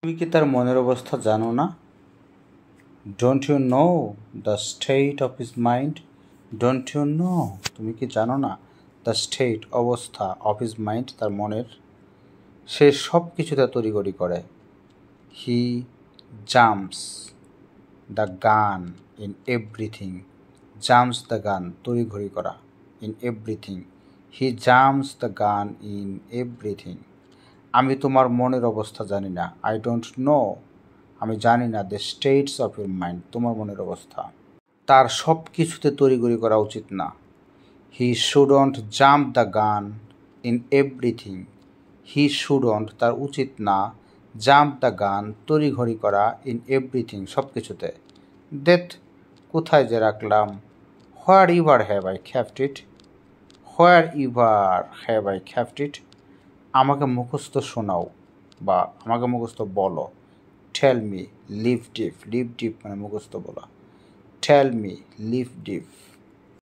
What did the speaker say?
তুমি কি তার মনের অবস্থা জানো না? Don't you know the state of his mind? Don't you know, তুমি কি জানো না দ্য স্টেট অবস্থা অফ হিজ মাইন্ড, তার মনের? সে সব কিছুতে তড়িঘড়ি করে। He jumps the gun in everything. Jumps the gun, তড়িঘড়ি করা, in everything. He jumps the gun in everything. আমি তোমার মনের অবস্থা জানি না। আই ডোন্ট নো, আমি জানি না the states of your mind, তোমার মনের অবস্থা। তার সব কিছুতে তড়িঘড়ি করা উচিত না। He shouldn't jump the gun in everything. He shouldn't, তার উচিত না, জাম্প দ্য গান, তড়িঘড়ি করা, ইন এভরিথিং, সব কিছুতে। দেট, কোথায় যে রাখলাম? Wherever have I kept it? Wherever have I kept it? আমাকে মুখস্থ শোনাও বা আমাকে মুখস্থ বলো। Tell me, live deep. Live deep মানে মুখস্থ বলা। Tell me, live deep.